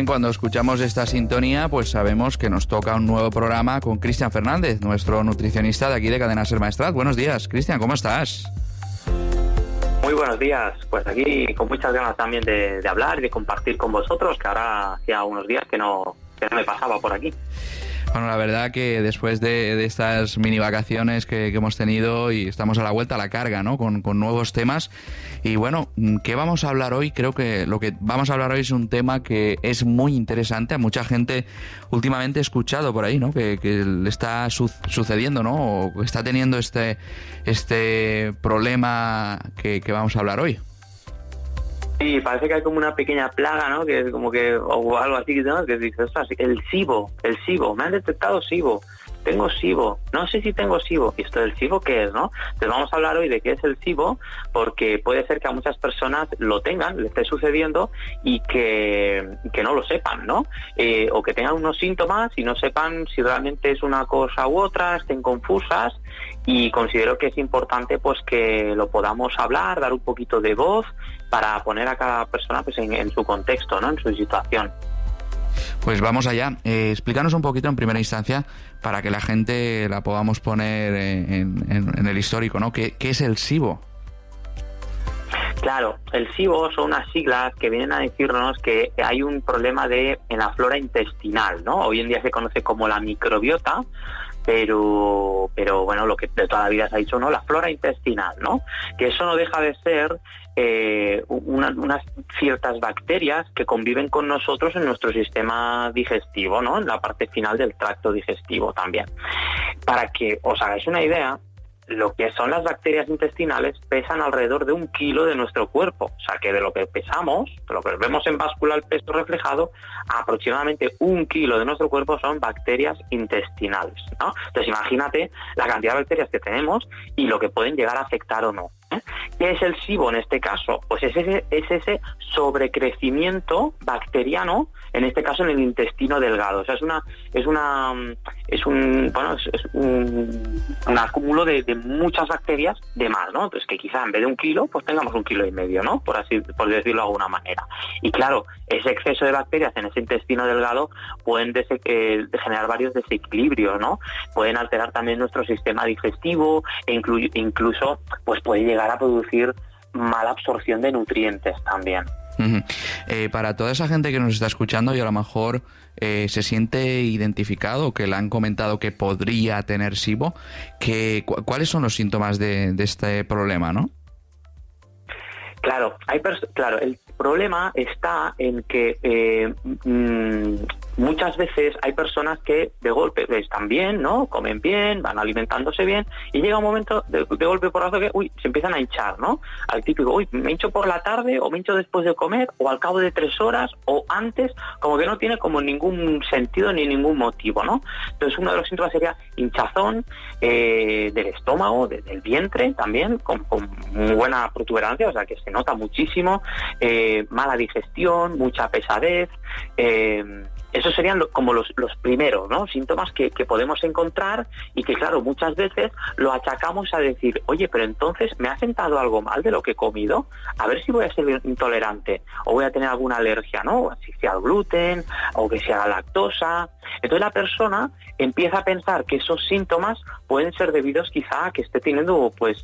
Bien, cuando escuchamos esta sintonía, pues sabemos que nos toca un nuevo programa con Cristian Fernández, nuestro nutricionista de aquí de Cadena Ser Maestrat. Buenos días, Cristian, ¿cómo estás? Muy buenos días, pues aquí con muchas ganas también de hablar y de compartir con vosotros, que ahora hacía unos días que no me pasaba por aquí. Bueno, la verdad que después de estas mini vacaciones que hemos tenido y estamos a la vuelta a la carga, ¿no? Con nuevos temas. Y bueno, ¿qué vamos a hablar hoy? Creo que lo que vamos a hablar hoy es un tema que es muy interesante. A mucha gente últimamente he escuchado por ahí, ¿no? Que le está sucediendo, ¿no? O está teniendo este problema que vamos a hablar hoy. Sí, parece que hay como una pequeña plaga, ¿no? Que es como que, o algo así, ¿no? Que dices, ostras, el SIBO, me han detectado SIBO, tengo SIBO, no sé si tengo SIBO. ¿Y esto del SIBO qué es, no? Entonces vamos a hablar hoy de qué es el SIBO, porque puede ser que a muchas personas lo tengan, le esté sucediendo y que no lo sepan, ¿no? O que tengan unos síntomas y no sepan si realmente es una cosa u otra, estén confusas. Y considero que es importante pues que lo podamos hablar, dar un poquito de voz para poner a cada persona pues en su contexto, ¿no? En su situación. Pues vamos allá. Explícanos un poquito en primera instancia para que la gente la podamos poner en el histórico, ¿no? ¿Qué es el SIBO? Claro, el SIBO son unas siglas que vienen a decirnos que hay un problema en la flora intestinal, ¿no? Hoy en día se conoce como la microbiota, pero bueno, lo que de toda la vida se ha dicho, ¿no? La flora intestinal, ¿no? Que eso no deja de ser unas ciertas bacterias que conviven con nosotros en nuestro sistema digestivo, ¿no? En la parte final del tracto digestivo también. Para que os hagáis una idea, lo que son las bacterias intestinales pesan alrededor de 1 kilo de nuestro cuerpo. O sea, que de lo que pesamos, de lo que vemos en báscula el peso reflejado, aproximadamente 1 kilo de nuestro cuerpo son bacterias intestinales, ¿no? Entonces imagínate la cantidad de bacterias que tenemos y lo que pueden llegar a afectar o no. ¿Qué es el SIBO en este caso? Pues es ese sobrecrecimiento bacteriano, en este caso en el intestino delgado. O sea, es un acúmulo de muchas bacterias de más, ¿no? Entonces que quizá en vez de 1 kilo, pues tengamos 1,5 kilos, ¿no? Por decirlo de alguna manera. Y claro, ese exceso de bacterias en ese intestino delgado pueden generar varios desequilibrios, ¿no? Pueden alterar también nuestro sistema digestivo e incluso pues puede llegar a producir mala absorción de nutrientes también. Para toda esa gente que nos está escuchando y a lo mejor se siente identificado, que le han comentado que podría tener SIBO, ¿cuáles son los síntomas de este problema, no? Claro, el problema está en que muchas veces hay personas que de golpe están bien, ¿no? Comen bien, van alimentándose bien y llega un momento de golpe porrazo que se empiezan a hinchar, ¿no? Al típico, me hincho por la tarde o me hincho después de comer o al cabo de 3 horas o antes, como que no tiene como ningún sentido ni ningún motivo, ¿no? Entonces uno de los síntomas sería hinchazón del estómago, del vientre también, con muy buena protuberancia, o sea que se nota muchísimo, mala digestión, mucha pesadez. Esos serían como los primeros, ¿no? Síntomas que podemos encontrar y que, claro, muchas veces lo achacamos a decir, oye, pero entonces me ha sentado algo mal de lo que he comido, a ver si voy a ser intolerante o voy a tener alguna alergia, ¿no? Si sea al gluten o que sea a la lactosa. Entonces la persona empieza a pensar que esos síntomas pueden ser debidos quizá a que esté teniendo, pues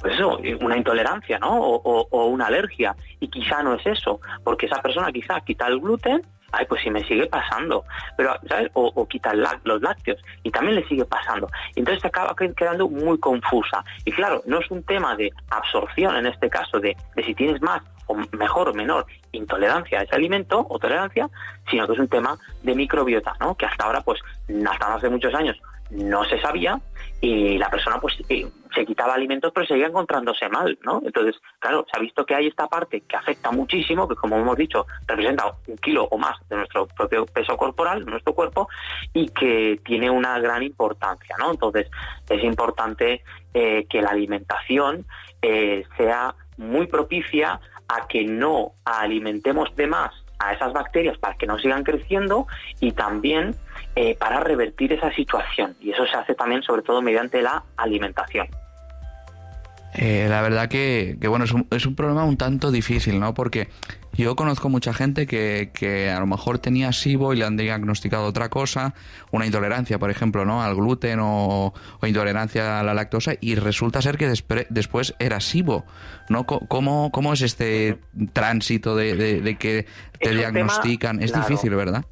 eso, una intolerancia, ¿no? O una alergia. Y quizá no es eso, porque esa persona quizá quita el gluten, pues si me sigue pasando, pero, ¿sabes? O quita los lácteos y también le sigue pasando. Y entonces se acaba quedando muy confusa. Y claro, no es un tema de absorción en este caso, de si tienes más o mejor o menor intolerancia a ese alimento o tolerancia, sino que es un tema de microbiota, ¿no? Que hasta ahora, pues, hasta hace muchos años no se sabía y la persona pues se quitaba alimentos pero seguía encontrándose mal, ¿no? Entonces, claro, se ha visto que hay esta parte que afecta muchísimo, que como hemos dicho, representa 1 kilo o más de nuestro propio peso corporal, de nuestro cuerpo, y que tiene una gran importancia, ¿no? Entonces, es importante que la alimentación sea muy propicia a que no alimentemos de más a esas bacterias para que no sigan creciendo y también para revertir esa situación. Y eso se hace también sobre todo mediante la alimentación. La verdad que bueno, es un problema un tanto difícil, ¿no? Porque yo conozco mucha gente que a lo mejor tenía SIBO y le han diagnosticado otra cosa, una intolerancia, por ejemplo, ¿no? Al gluten o intolerancia a la lactosa, y resulta ser que después era SIBO, ¿no? ¿Cómo es este tránsito de que te diagnostican? Es claro, difícil, ¿verdad?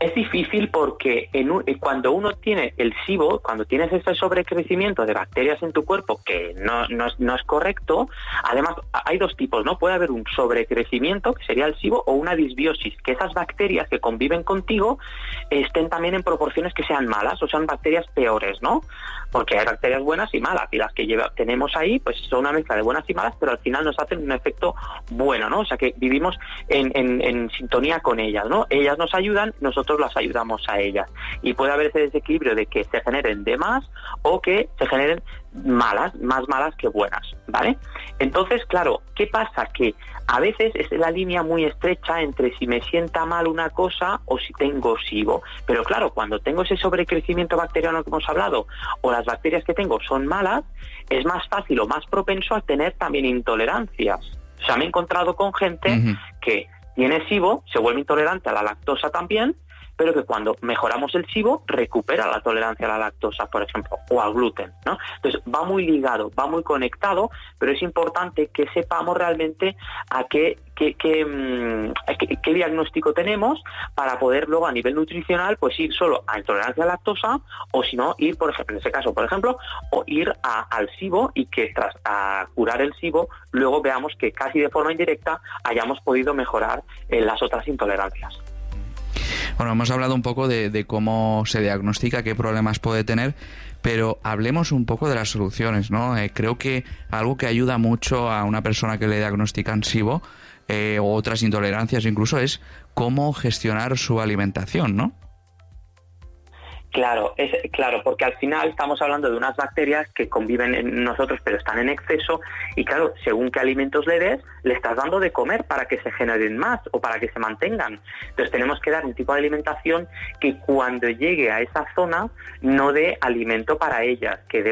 Es difícil porque cuando uno tiene el SIBO, cuando tienes ese sobrecrecimiento de bacterias en tu cuerpo que no es correcto, además hay dos tipos, ¿no? Puede haber un sobrecrecimiento, que sería el SIBO, o una disbiosis, que esas bacterias que conviven contigo estén también en proporciones que sean malas, o sean bacterias peores, ¿no? Porque hay bacterias buenas y malas, y las que tenemos ahí pues son una mezcla de buenas y malas, pero al final nos hacen un efecto bueno, ¿no? O sea que vivimos en sintonía con ellas, ¿no? Ellas nos ayudan, nosotros las ayudamos a ellas. Y puede haber ese desequilibrio de que se generen de más o que se generen más malas que buenas, ¿vale? Entonces, claro, ¿qué pasa? Que a veces es la línea muy estrecha entre si me sienta mal una cosa o si tengo SIBO. Pero claro, cuando tengo ese sobrecrecimiento bacteriano que hemos hablado, o las bacterias que tengo son malas, es más fácil o más propenso a tener también intolerancias. O sea, me he encontrado con gente que tiene SIBO, se vuelve intolerante a la lactosa también, pero que cuando mejoramos el SIBO recupera la tolerancia a la lactosa, por ejemplo, o al gluten, ¿no? Entonces va muy ligado, va muy conectado, pero es importante que sepamos realmente a qué diagnóstico tenemos para poder luego a nivel nutricional pues ir solo a intolerancia a la lactosa, o si no ir, por ejemplo, en ese caso, por ejemplo, o ir al SIBO, y que tras a curar el SIBO luego veamos que casi de forma indirecta hayamos podido mejorar las otras intolerancias. Bueno, hemos hablado un poco de cómo se diagnostica, qué problemas puede tener, pero hablemos un poco de las soluciones, ¿no? Creo que algo que ayuda mucho a una persona que le diagnostican SIBO o otras intolerancias incluso es cómo gestionar su alimentación, ¿no? Claro, porque al final estamos hablando de unas bacterias que conviven en nosotros pero están en exceso, y claro, según qué alimentos le des, le estás dando de comer para que se generen más o para que se mantengan. Entonces tenemos que dar un tipo de alimentación que cuando llegue a esa zona no dé alimento para ellas, que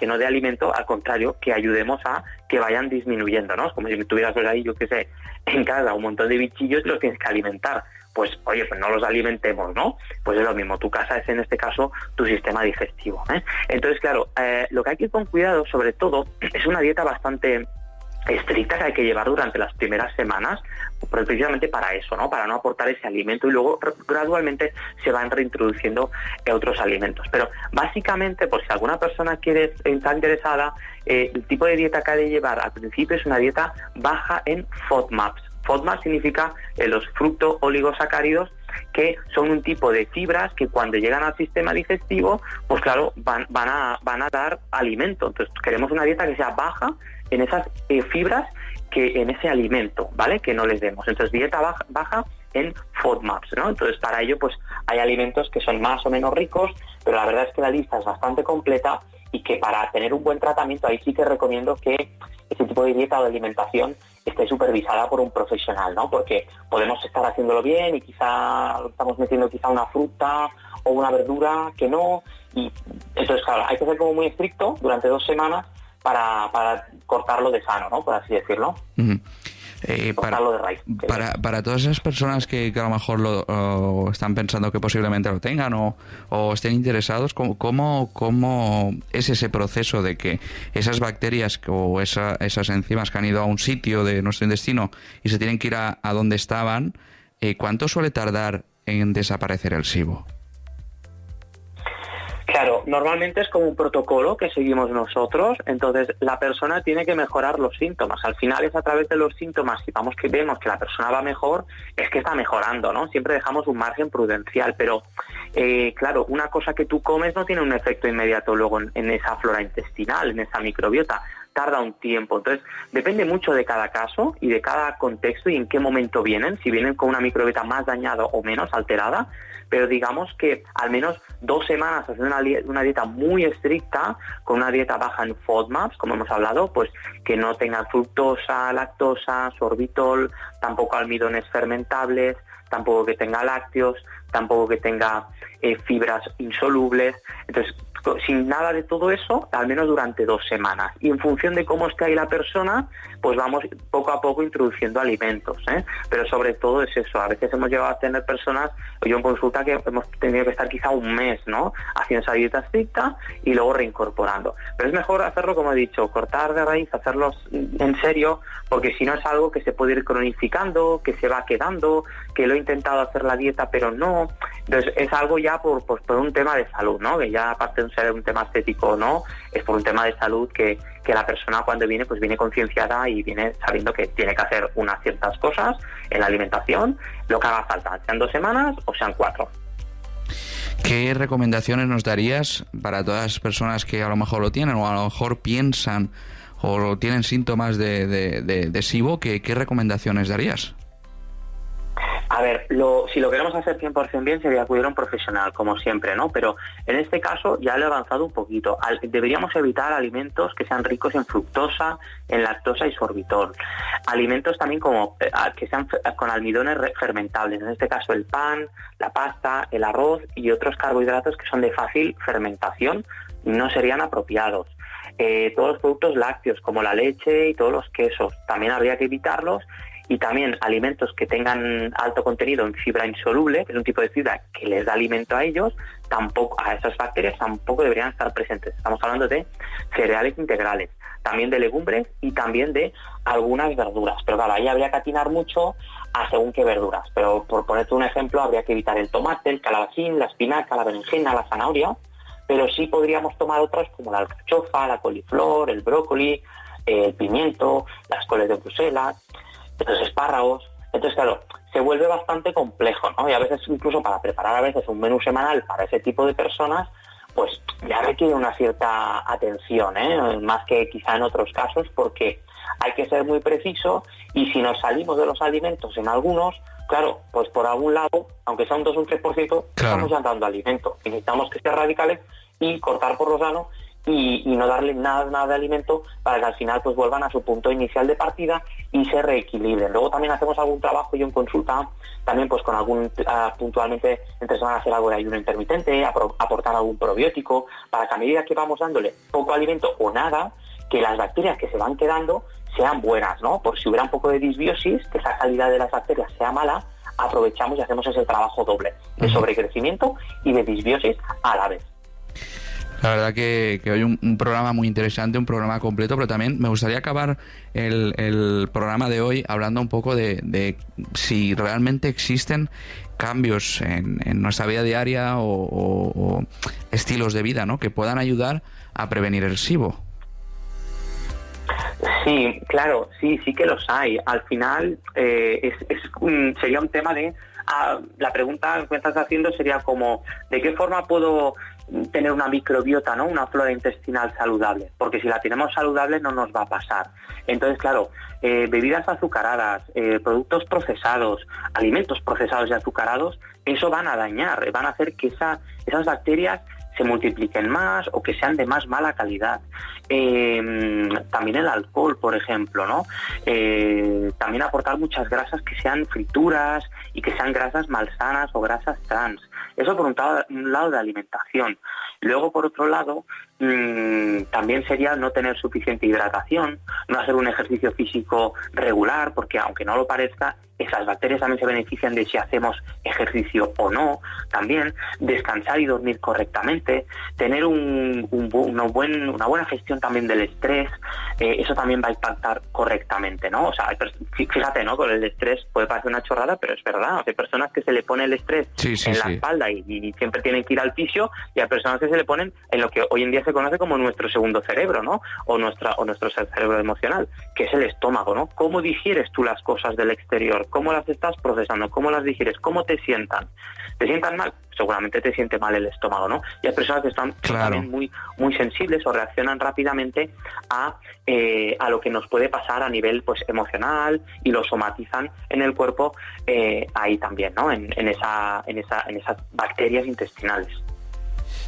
no dé alimento, al contrario, que ayudemos a que vayan disminuyendo, ¿no? Es como si tuvieras ahí, yo qué sé, en casa un montón de bichillos y los tienes que alimentar. Pues oye, pues no los alimentemos, ¿no? Pues es lo mismo, tu casa es en este caso tu sistema digestivo, ¿eh? Entonces, claro, lo que hay que ir con cuidado, sobre todo, es una dieta bastante estricta que hay que llevar durante las primeras semanas, precisamente para eso, ¿no? Para no aportar ese alimento, y luego gradualmente se van reintroduciendo otros alimentos. Pero básicamente, por si alguna persona está interesada, el tipo de dieta que ha de llevar al principio es una dieta baja en FODMAPs. FODMAP significa los fructooligosacáridos, que son un tipo de fibras que cuando llegan al sistema digestivo, pues claro, van a dar alimento. Entonces queremos una dieta que sea baja en esas fibras, que en ese alimento, ¿vale? Que no les demos. Entonces dieta baja en FODMAPs, ¿no? Entonces para ello pues hay alimentos que son más o menos ricos, pero la verdad es que la lista es bastante completa, y que para tener un buen tratamiento ahí sí que recomiendo que este tipo de dieta o de alimentación esté supervisada por un profesional, ¿no? Porque podemos estar haciéndolo bien y quizá estamos metiendo quizá una fruta o una verdura que no, y entonces claro, hay que ser como muy estricto durante 2 semanas para cortarlo de sano, ¿no? Por así decirlo. Uh-huh. Cortarlo de raíz. Para todas esas personas que a lo mejor lo están pensando que posiblemente lo tengan o estén interesados, ¿cómo es ese proceso de que esas bacterias o esas enzimas que han ido a un sitio de nuestro intestino y se tienen que ir a donde estaban, cuánto suele tardar en desaparecer el SIBO? Claro, normalmente es como un protocolo que seguimos nosotros, entonces la persona tiene que mejorar los síntomas. Al final es a través de los síntomas, si vemos que la persona va mejor, es que está mejorando, ¿no? Siempre dejamos un margen prudencial, pero claro, una cosa que tú comes no tiene un efecto inmediato luego en esa flora intestinal, en esa microbiota. Tarda un tiempo, entonces depende mucho de cada caso y de cada contexto y en qué momento vienen, si vienen con una microbiota más dañada o menos alterada, pero digamos que al menos 2 semanas haciendo una dieta muy estricta, con una dieta baja en FODMAPs, como hemos hablado, pues que no tenga fructosa, lactosa, sorbitol, tampoco almidones fermentables, tampoco que tenga lácteos, tampoco que tenga fibras insolubles. Entonces, sin nada de todo eso, al menos durante 2 semanas. Y en función de cómo esté ahí la persona, pues vamos poco a poco introduciendo alimentos, ¿eh? Pero sobre todo es eso. A veces hemos llegado a tener personas, yo en consulta, que hemos tenido que estar quizá un mes, ¿no?, haciendo esa dieta estricta y luego reincorporando. Pero es mejor hacerlo, como he dicho, cortar de raíz, hacerlo en serio, porque si no es algo que se puede ir cronificando, que se va quedando, que lo he intentado hacer la dieta pero no. Entonces es algo ya por un tema de salud, ¿no?, que ya aparte de ser un tema estético o no, es por un tema de salud que la persona cuando viene, pues viene concienciada y viene sabiendo que tiene que hacer unas ciertas cosas en la alimentación, lo que haga falta, sean 2 semanas o sean 4. ¿Qué recomendaciones nos darías para todas las personas que a lo mejor lo tienen o a lo mejor piensan o tienen síntomas de SIBO? ¿Qué recomendaciones darías? A ver, si lo queremos hacer 100% bien sería acudir a un profesional, como siempre, ¿no? Pero en este caso ya lo he avanzado un poquito. Deberíamos evitar alimentos que sean ricos en fructosa, en lactosa y sorbitol. Alimentos también como que sean con almidones fermentables, en este caso el pan, la pasta, el arroz y otros carbohidratos que son de fácil fermentación no serían apropiados. Todos los productos lácteos como la leche y todos los quesos también habría que evitarlos. Y también alimentos que tengan alto contenido en fibra insoluble, que es un tipo de fibra que les da alimento a ellos, a esas bacterias tampoco deberían estar presentes. Estamos hablando de cereales integrales, también de legumbres y también de algunas verduras. Pero claro, ahí habría que atinar mucho a según qué verduras. Pero por ponerte un ejemplo, habría que evitar el tomate, el calabacín, la espinaca, la berenjena, la zanahoria, pero sí podríamos tomar otras como la alcachofa, la coliflor, el brócoli, el pimiento, las coles de Bruselas, los espárragos. Entonces, claro, se vuelve bastante complejo, ¿no? Y a veces, incluso para preparar a veces un menú semanal para ese tipo de personas, pues ya requiere una cierta atención, ¿eh? Más que quizá en otros casos, porque hay que ser muy preciso y si nos salimos de los alimentos en algunos, claro, pues por algún lado, aunque sea un 2 o un 3%, estamos ya dando alimento. Y necesitamos que ser radicales y cortar por lo sano y no darle nada de alimento para que al final pues vuelvan a su punto inicial de partida y se reequilibren. Luego también hacemos algún trabajo, yo en consulta, también pues con algún, puntualmente entre semanas hacer algo de ayuno intermitente, aportar algún probiótico, para que a medida que vamos dándole poco alimento o nada, que las bacterias que se van quedando sean buenas, ¿no? Por si hubiera un poco de disbiosis, que esa calidad de las bacterias sea mala, aprovechamos y hacemos ese trabajo doble de sobrecrecimiento y de disbiosis a la vez. La verdad que hoy un programa muy interesante, un programa completo, pero también me gustaría acabar el programa de hoy hablando un poco de si realmente existen cambios en nuestra vida diaria o estilos de vida, ¿no?, que puedan ayudar a prevenir el SIBO. Sí, claro, sí que los hay. Al final sería un tema de... la pregunta que estás haciendo sería como, ¿de qué forma puedo tener una microbiota, ¿no?, una flora intestinal saludable? Porque si la tenemos saludable no nos va a pasar. Entonces, claro, bebidas azucaradas, productos procesados, alimentos procesados y azucarados, eso van a dañar, van a hacer que esas bacterias se multipliquen más o que sean de más mala calidad. También el alcohol, por ejemplo, ¿no? También aportar muchas grasas que sean frituras y que sean grasas malsanas o grasas trans. Eso por un lado de alimentación. Luego, por otro lado, también sería no tener suficiente hidratación, no hacer un ejercicio físico regular, porque aunque no lo parezca, esas bacterias también se benefician de si hacemos ejercicio o no. También descansar y dormir correctamente, tener una buena gestión también del estrés, eso también va a impactar correctamente, ¿no? O sea, fíjate, ¿no?, con el estrés puede parecer una chorrada, pero es verdad. Hay personas que se le pone el estrés en la espalda y siempre tienen que ir al fisio, y hay personas que se le ponen en lo que hoy en día se conoce como nuestro segundo cerebro, ¿no?, o nuestro cerebro emocional, que es el estómago, ¿no? ¿Cómo digieres tú las cosas del exterior? ¿Cómo las estás procesando? ¿Cómo las digieres? ¿Cómo te sientan? ¿Te sientan mal? Seguramente te siente mal el estómago, ¿no? Y hay personas que están también muy sensibles o reaccionan rápidamente a lo que nos puede pasar a nivel pues emocional y lo somatizan en el cuerpo ahí también, ¿no? En esas bacterias intestinales.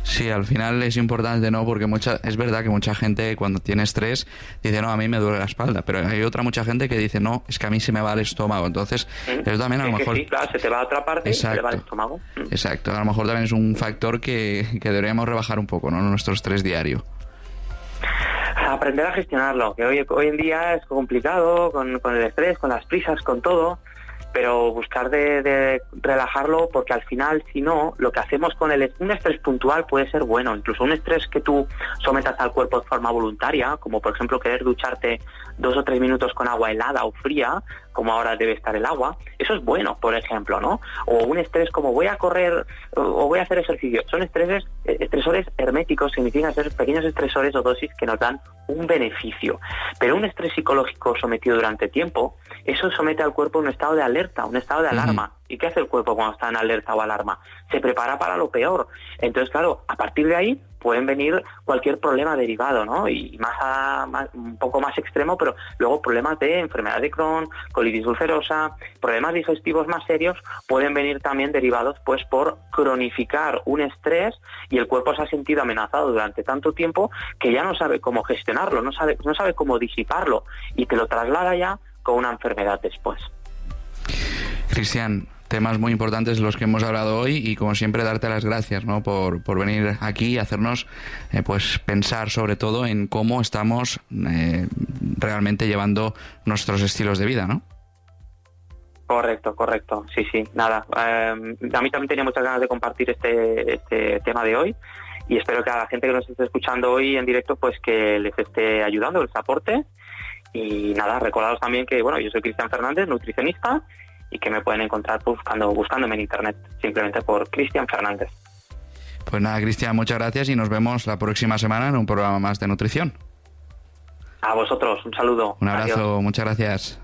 Sí, al final es importante, ¿no? Porque es verdad que mucha gente cuando tiene estrés dice, no, a mí me duele la espalda, pero hay mucha gente que dice, no, es que a mí se me va el estómago. Entonces, eso también a lo mejor... Sí, claro, se te va a otra parte. Exacto. Y se te va el estómago. Exacto, a lo mejor también es un factor que deberíamos rebajar un poco, ¿no? Nuestro estrés diario. Aprender a gestionarlo, que hoy en día es complicado con el estrés, con las prisas, con todo, pero buscar de relajarlo, porque al final, si no, lo que hacemos con un estrés puntual puede ser bueno, incluso un estrés que tú sometas al cuerpo de forma voluntaria, como por ejemplo querer ducharte 2 o 3 minutos con agua helada o fría, como ahora debe estar el agua, eso es bueno, por ejemplo, ¿no? O un estrés como voy a correr o voy a hacer ejercicio, son estresores herméticos, significan ser pequeños estresores o dosis que nos dan un beneficio, pero un estrés psicológico sometido durante tiempo, eso somete al cuerpo a un estado de alerta, un estado de alarma. ¿Y qué hace el cuerpo cuando está en alerta o alarma? Se prepara para lo peor. Entonces, claro, a partir de ahí pueden venir cualquier problema derivado, ¿no? Y un poco más extremo, pero luego problemas de enfermedad de Crohn, colitis ulcerosa, problemas digestivos más serios pueden venir también derivados pues por cronificar un estrés y el cuerpo se ha sentido amenazado durante tanto tiempo que ya no sabe cómo gestionarlo, no sabe cómo disiparlo y te lo traslada ya con una enfermedad después. Cristian, temas muy importantes los que hemos hablado hoy y como siempre darte las gracias, ¿no? por venir aquí y hacernos pues pensar sobre todo en cómo estamos realmente llevando nuestros estilos de vida, ¿no? Correcto, sí, nada, a mí también tenía muchas ganas de compartir este tema de hoy y espero que a la gente que nos esté escuchando hoy en directo pues que les esté ayudando, les aporte y nada, recordaros también que bueno, yo soy Cristian Fernández, nutricionista y que me pueden encontrar buscándome en internet, simplemente por Cristian Fernández. Pues nada, Cristian, muchas gracias y nos vemos la próxima semana en un programa más de nutrición. A vosotros, un saludo. Un abrazo, adiós. Muchas gracias.